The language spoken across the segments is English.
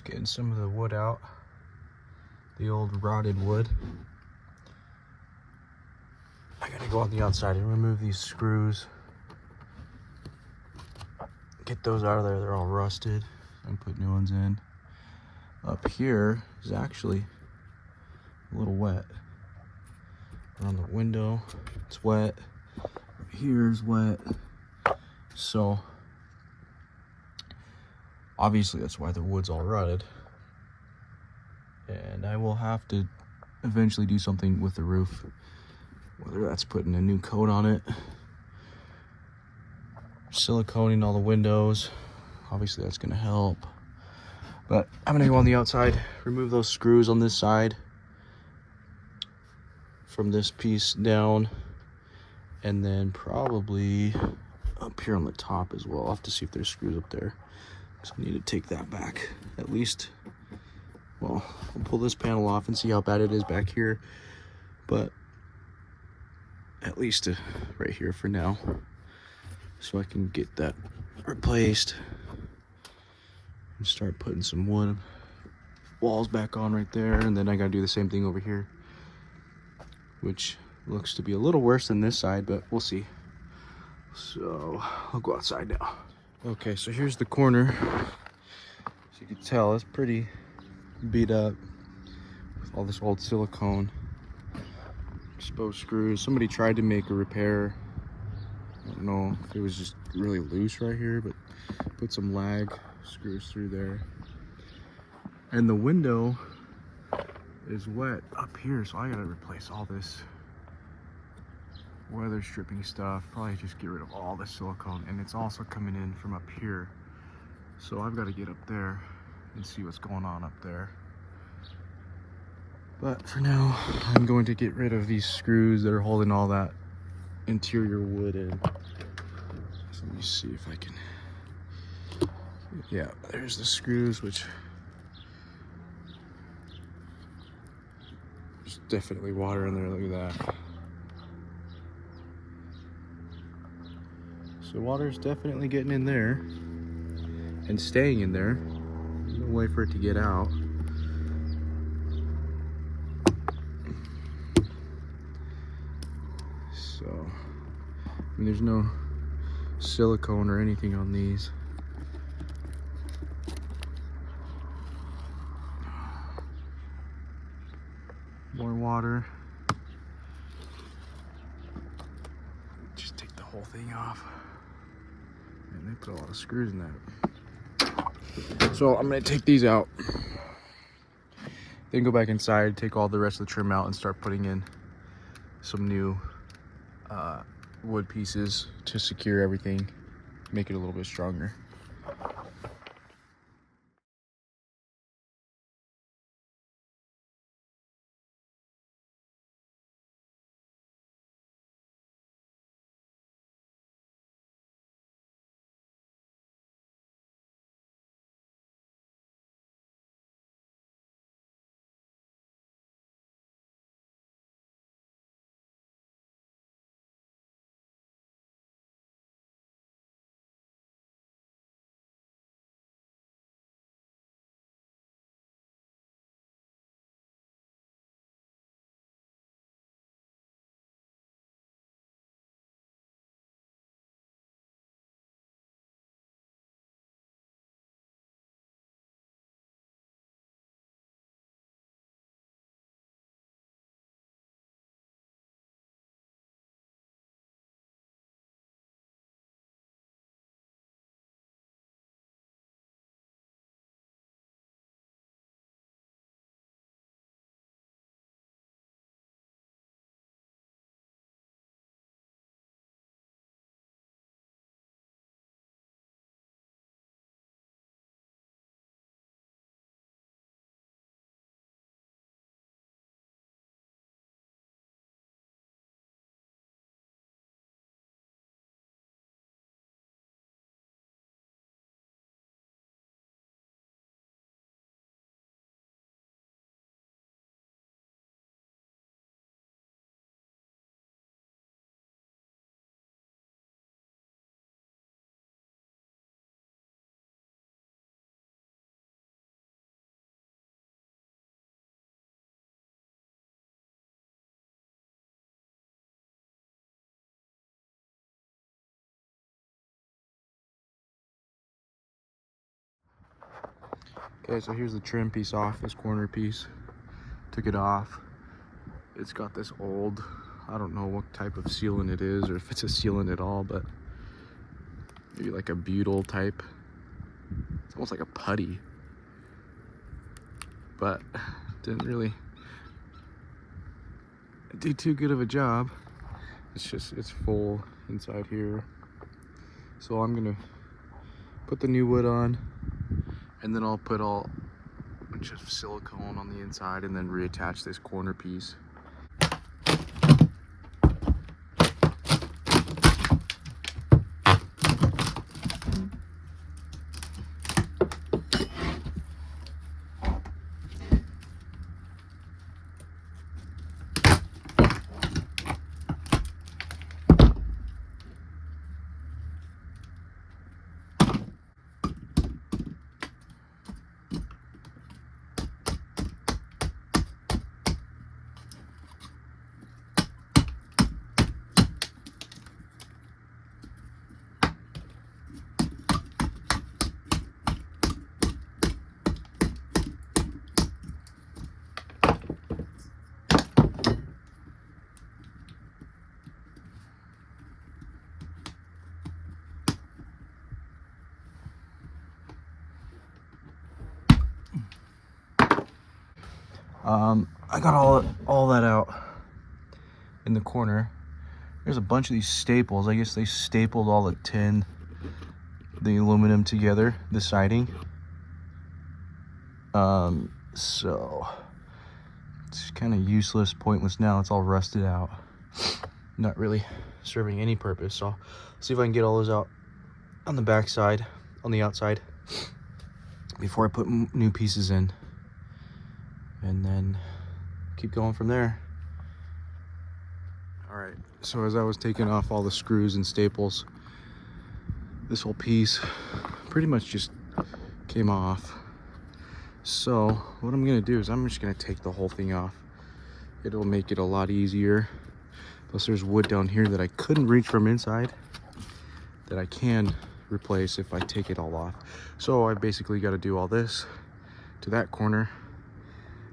Just getting some of the wood out, the old rotted wood. I gotta go on the outside and remove these screws. Get those out of there, they're all rusted, and put new ones in. Up here is actually a little wet. Around the window, it's wet. Here's wet. So obviously that's why the wood's all rotted. And I will have to eventually do something with the roof, whether that's putting a new coat on it, siliconing all the windows. Obviously that's gonna help. But I'm gonna go on the outside, remove those screws on this side from this piece down, and then probably up here on the top as well. I'll have to see if there's screws up there, so I need to take that back at least. Well, I'll pull this panel off and see how bad it is back here, but at least right here for now, so I can get that replaced and start putting some wood walls back on right there. And then I gotta do the same thing over here, which looks to be a little worse than this side, but we'll see. So I'll go outside now. Okay, so here's the corner. As you can tell, it's pretty beat up with all this old silicone, exposed screws. Somebody tried to make a repair. I don't know if it was just really loose right here, but put some lag screws through there. And the window is wet up here, so I gotta replace all this weather stripping stuff. Probably just get rid of all the silicone, and it's also coming in from up here, so I've got to get up there and see what's going on up there. But for now, I'm going to get rid of these screws that are holding all that interior wood in. So let me see if I can. Yeah, there's the screws, which there's definitely water in there. Look at that. So water's definitely getting in there and staying in there. There's no way for it to get out. So, I mean, there's no silicone or anything on these. More water. Just take the whole thing off. And they put a lot of screws in that. So I'm gonna take these out, then go back inside, take all the rest of the trim out, and start putting in some new wood pieces to secure everything, make it a little bit stronger. Okay, so here's the trim piece off, this corner piece. Took it off. It's got this old, I don't know what type of sealant it is, or if it's a sealant at all, but maybe like a butyl type. It's almost like a putty, but didn't really do too good of a job. It's full inside here. So I'm gonna put the new wood on, and then I'll put a bunch of silicone on the inside and then reattach this corner piece. I got all that out in the corner. There's a bunch of these staples. I guess they stapled all the tin, the aluminum together, the siding. So it's kind of useless, pointless now. It's all rusted out. Not really serving any purpose. So I'll see if I can get all those out on the back side, on the outside, before I put new pieces in. And then keep going from there. All right, so as I was taking off all the screws and staples, this whole piece pretty much just came off. So what I'm gonna do is I'm just gonna take the whole thing off. It'll make it a lot easier. Plus there's wood down here that I couldn't reach from inside that I can replace if I take it all off. So I basically got to do all this to that corner,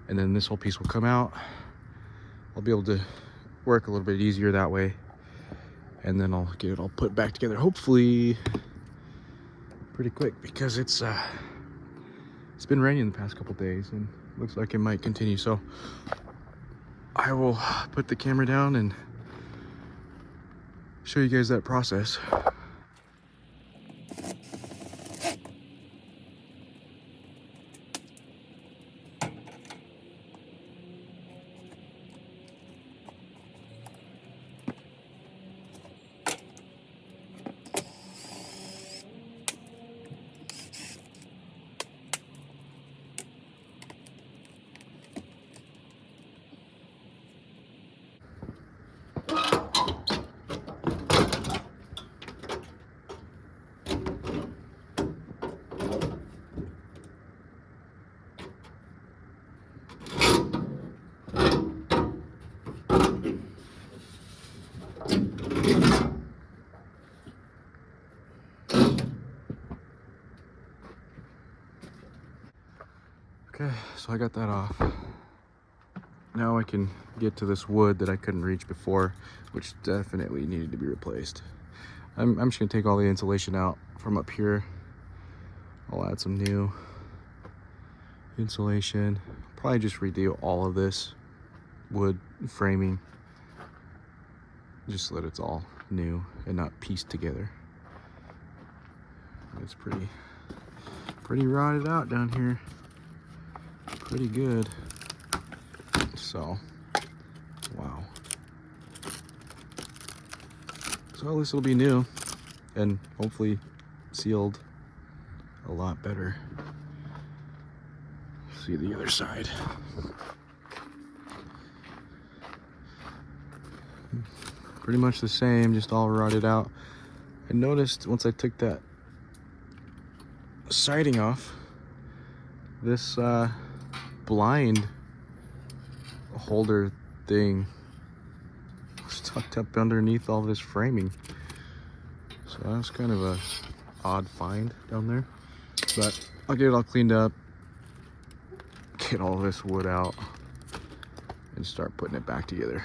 and then this whole piece will come out. I'll be able to work a little bit easier that way, and then I'll get it all put back together, hopefully pretty quick, because it's been raining the past couple days and looks like it might continue. So I will put the camera down and show you guys that process. Okay, so I got that off. Now I can get to this wood that I couldn't reach before, which definitely needed to be replaced. I'm just gonna take all the insulation out from up here. I'll add some new insulation. Probably just redo all of this wood framing, just so that it's all new and not pieced together. It's pretty rotted out down here. Pretty good. So, wow. So at least it'll be new and hopefully sealed a lot better. See the other side. Pretty much the same, just all rotted out. I noticed once I took that siding off, this blind holder thing was tucked up underneath all this framing. So that's kind of a odd find down there. But I'll get it all cleaned up, get all this wood out and start putting it back together.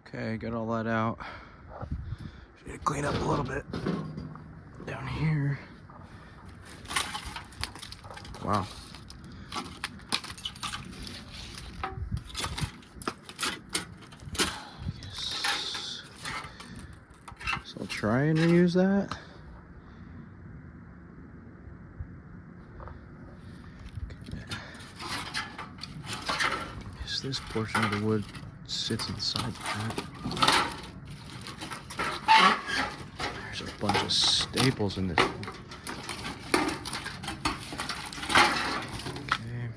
Okay, got all that out. Need to clean up a little bit down here. Wow. Yes. So I'll try and reuse that. Okay. Yes, this portion of the wood sits inside that. There's a bunch of staples in this one. Okay.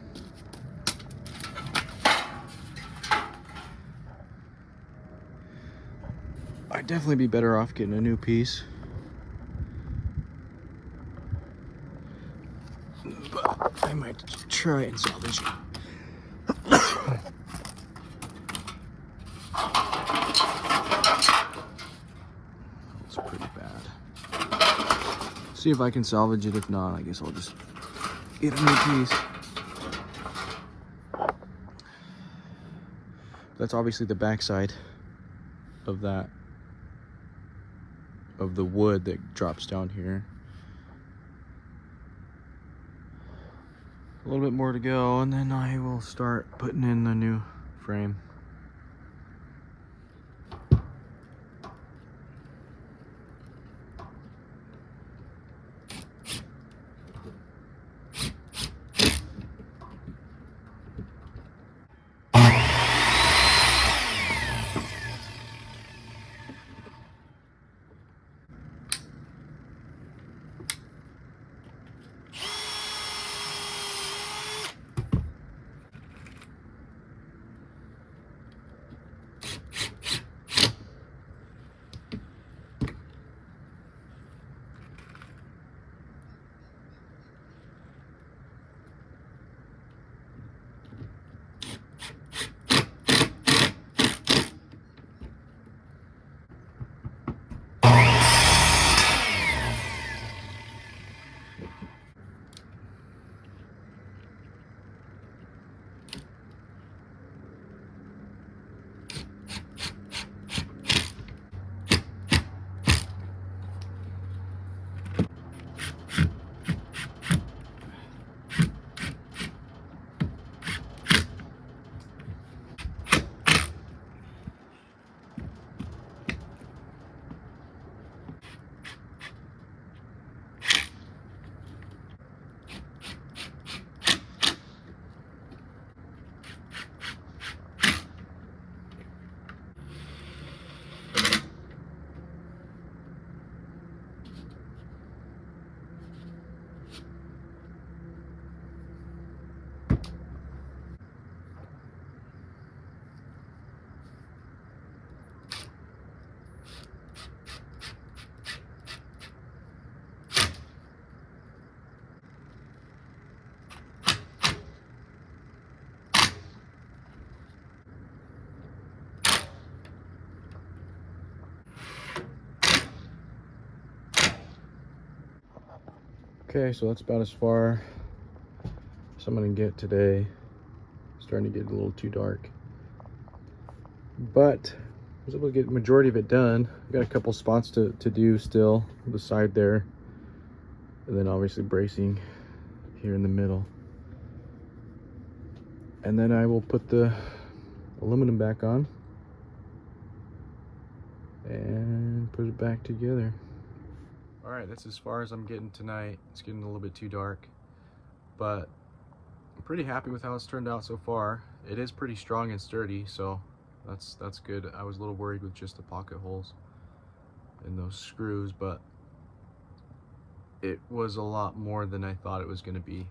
I'd definitely be better off getting a new piece. But I might try and salvage it. It's pretty bad. See if I can salvage it. If not, I guess I'll just get a new piece. That's obviously the backside of that, of the wood that drops down here. A little bit more to go, and then I will start putting in the new frame. Okay, so that's about as far as I'm gonna get today. Starting to get a little too dark, but I was able to get the majority of it done. I got a couple spots to do still, the side there, and then obviously bracing here in the middle. And then I will put the aluminum back on and put it back together. All right, that's as far as I'm getting tonight. It's getting a little bit too dark, but I'm pretty happy with how it's turned out so far. It is pretty strong and sturdy, so that's good. I was a little worried with just the pocket holes and those screws, but it was a lot more than I thought it was going to be.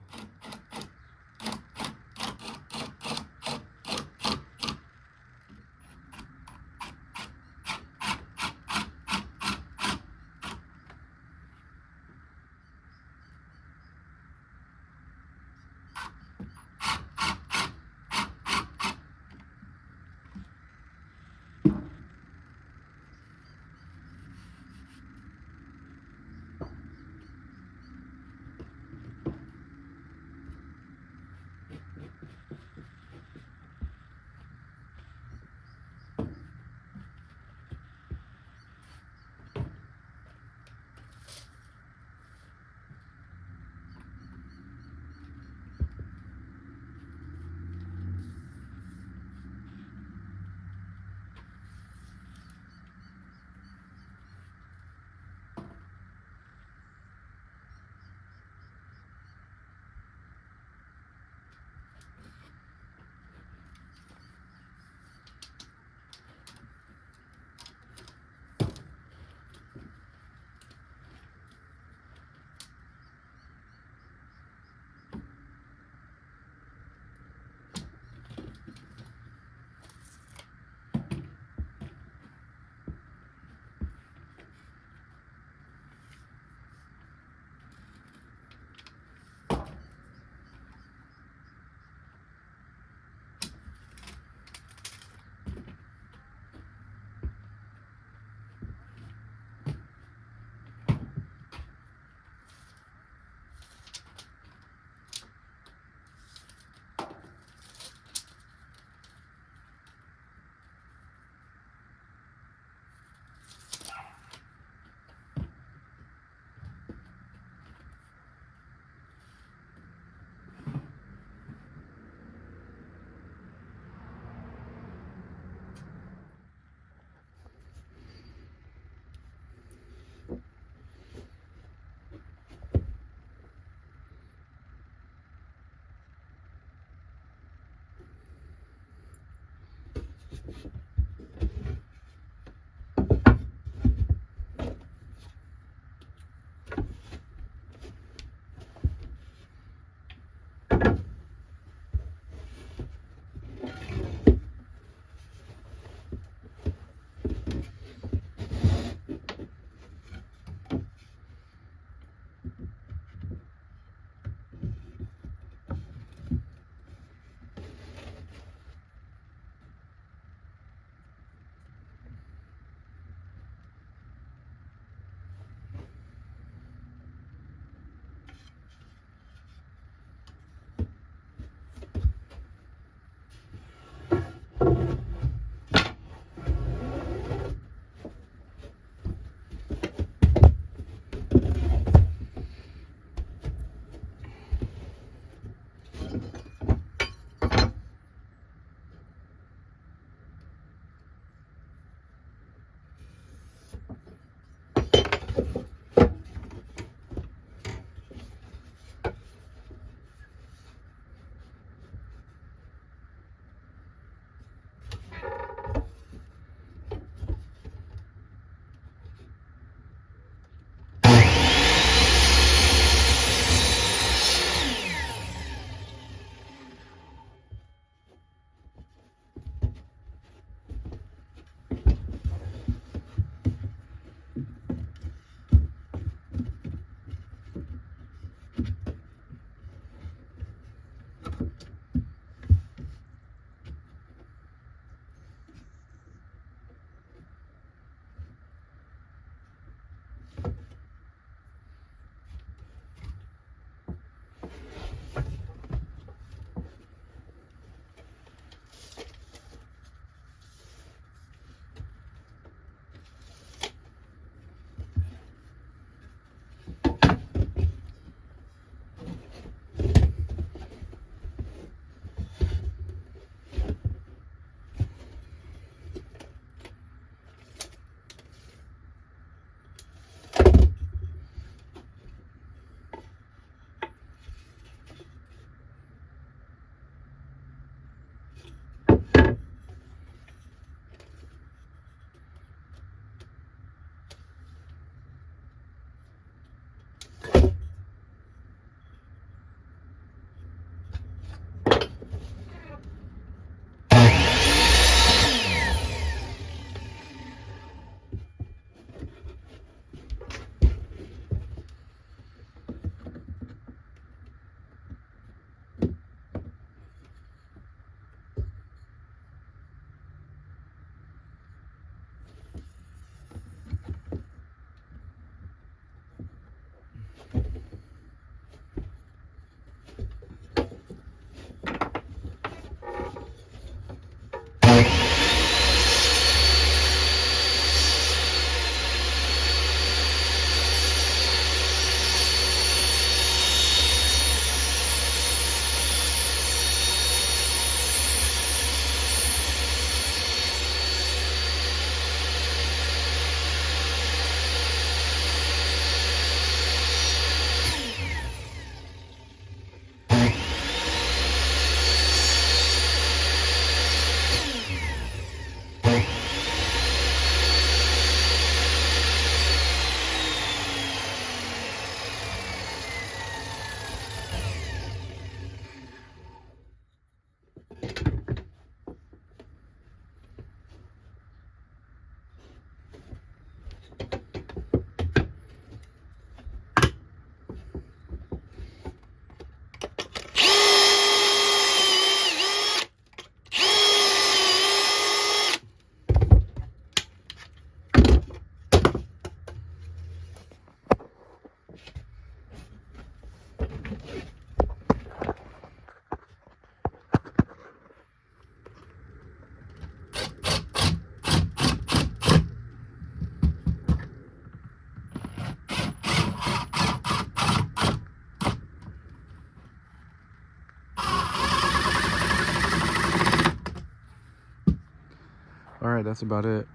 All right, that's about it.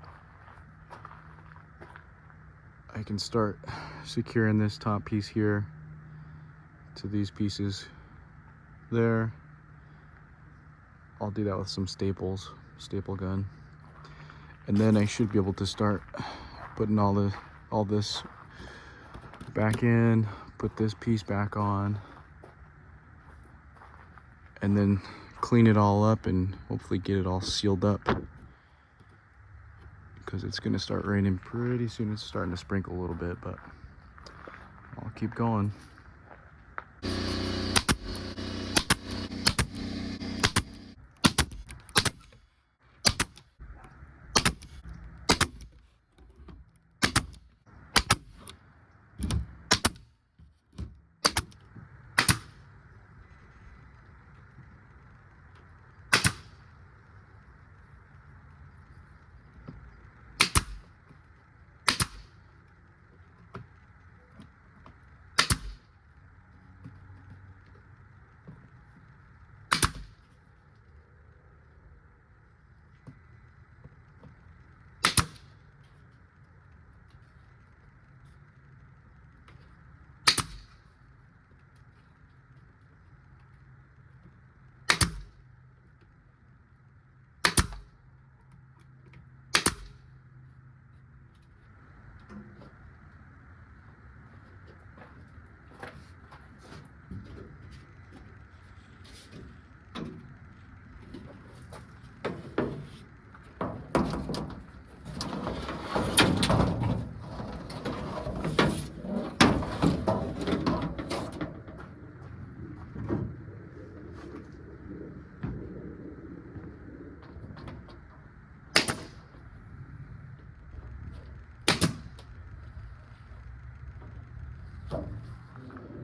I can start securing this top piece here to these pieces there. I'll do that with some staples, staple gun. And then I should be able to start putting all this back in, put this piece back on, and then clean it all up and hopefully get it all sealed up, because it's gonna start raining pretty soon. It's starting to sprinkle a little bit, but I'll keep going.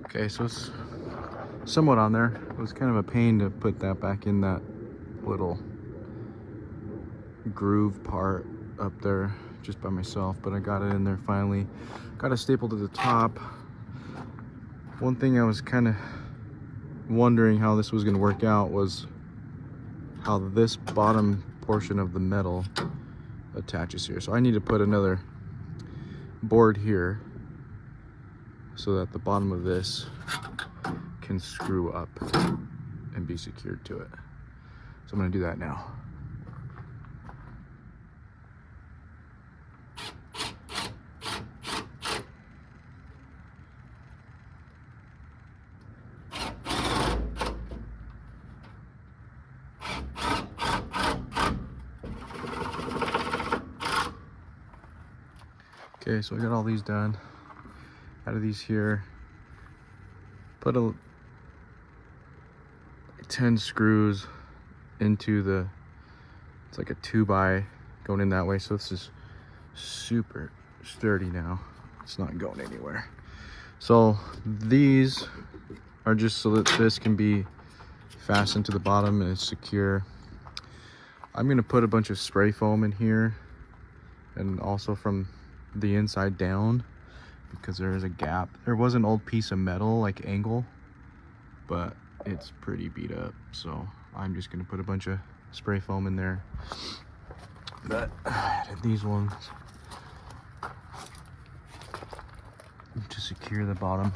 Okay, so it's somewhat on there. It was kind of a pain to put that back in that little groove part up there just by myself, but I got it in there finally. Got it stapled to the top. One thing I was kind of wondering how this was going to work out was how this bottom portion of the metal attaches here. So I need to put another board here so that the bottom of this can screw up and be secured to it. So I'm going to do that now. Okay, so I got all these done. Out of these here, put 10 screws into the, it's like a 2x going in that way. So this is super sturdy now. It's not going anywhere. So these are just so that this can be fastened to the bottom and it's secure. I'm gonna put a bunch of spray foam in here and also from the inside down, because there is a gap. There was an old piece of metal, like angle, but it's pretty beat up. So I'm just gonna put a bunch of spray foam in there. But these ones to secure the bottom.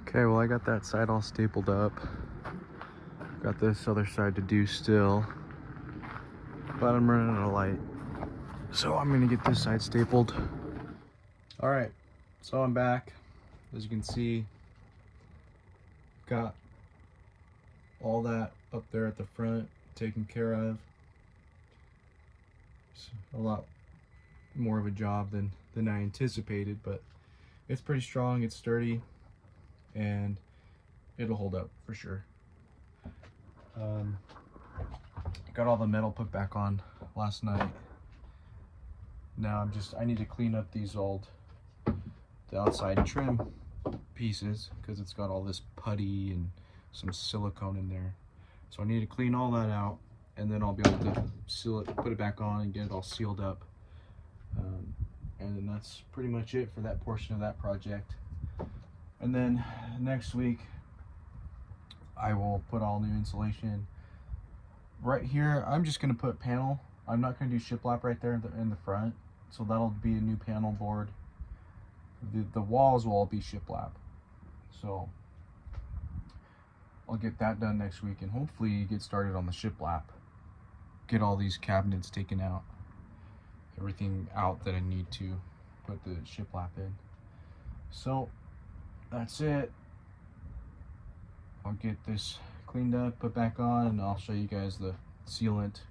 Okay, well I got that side all stapled up. Got this other side to do still, but I'm running out of light. So I'm gonna get this side stapled. All right, so I'm back. As you can see, got all that up there at the front taken care of. It's a lot more of a job than I anticipated, but it's pretty strong, it's sturdy, and it'll hold up for sure. Got all the metal put back on last night. Now I need to clean up these the outside trim pieces, because it's got all this putty and some silicone in there. So I need to clean all that out, and then I'll be able to seal it, put it back on, and get it all sealed up. And then that's pretty much it for that portion of that project. And then next week I will put all new insulation right here. I'm just going to put panel. I'm not going to do shiplap right there in the front, so that'll be a new panel board. The walls will all be shiplap, so I'll get that done next week and hopefully get started on the shiplap, get all these cabinets taken out, everything out that I need to put the shiplap in. So that's it. I'll get this cleaned up, put back on, and I'll show you guys the sealant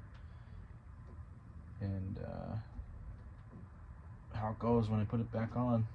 and how it goes when I put it back on.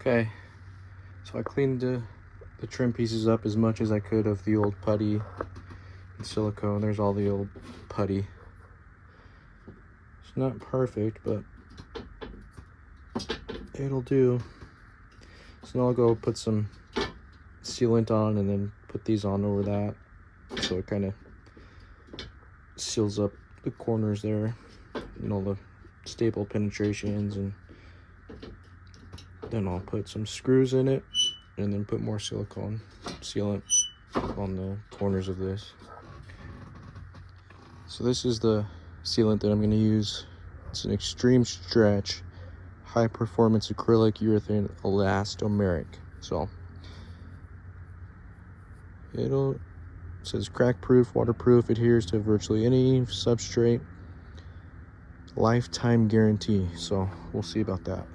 Okay, so I cleaned the trim pieces up as much as I could of the old putty and silicone. There's all the old putty. It's not perfect, but it'll do. So now I'll go put some sealant on and then put these on over that, so it kind of seals up the corners there. the staple penetrations, and then I'll put some screws in it and then put more silicone sealant on the corners of this. So this is the sealant that I'm going to use. It's an extreme stretch, high performance acrylic urethane elastomeric. So it says crack proof, waterproof, adheres to virtually any substrate, lifetime guarantee. So we'll see about that.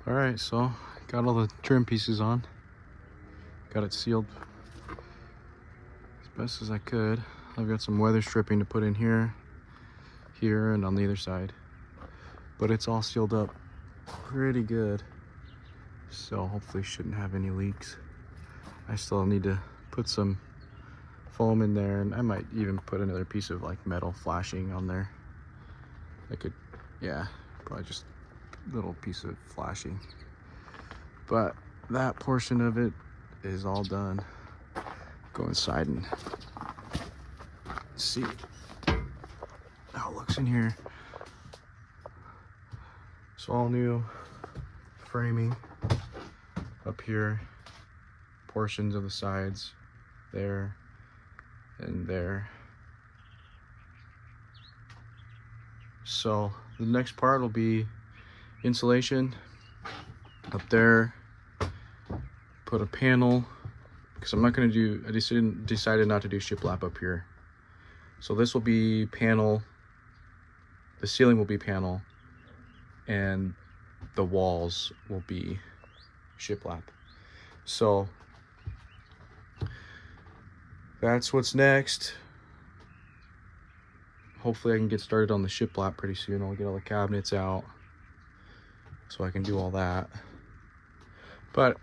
All right, so got all the trim pieces on, got it sealed as best as I could. I've got some weather stripping to put in here, and on the other side, but it's all sealed up pretty good, so hopefully shouldn't have any leaks. I still need to put some foam in there, and I might even put another piece of like metal flashing on there. I could, yeah, probably just little piece of flashing, but that portion of it is all done. Go inside and see how it looks in here. So all new framing up here, portions of the sides there and there. So the next part will be insulation up there. Put a panel, because I'm not going to do, I decided not to do shiplap up here. So this will be panel, the ceiling will be panel, and the walls will be shiplap. So that's what's next. Hopefully I can get started on the shiplap pretty soon. I'll get all the cabinets out so I can do all that. But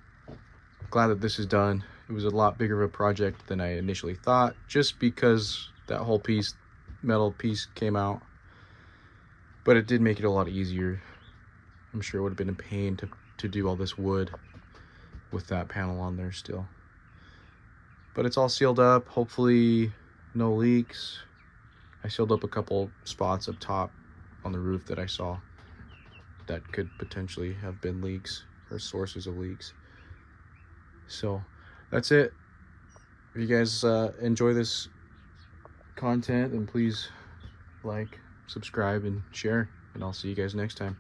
glad that this is done. It was a lot bigger of a project than I initially thought, just because that whole piece, metal piece, came out. But it did make it a lot easier. I'm sure it would have been a pain to do all this wood with that panel on there still. But it's all sealed up, hopefully no leaks. I sealed up a couple spots up top on the roof that I saw that could potentially have been leaks or sources of leaks. So that's it. If you guys enjoy this content, then please like, subscribe, and share, and I'll see you guys next time.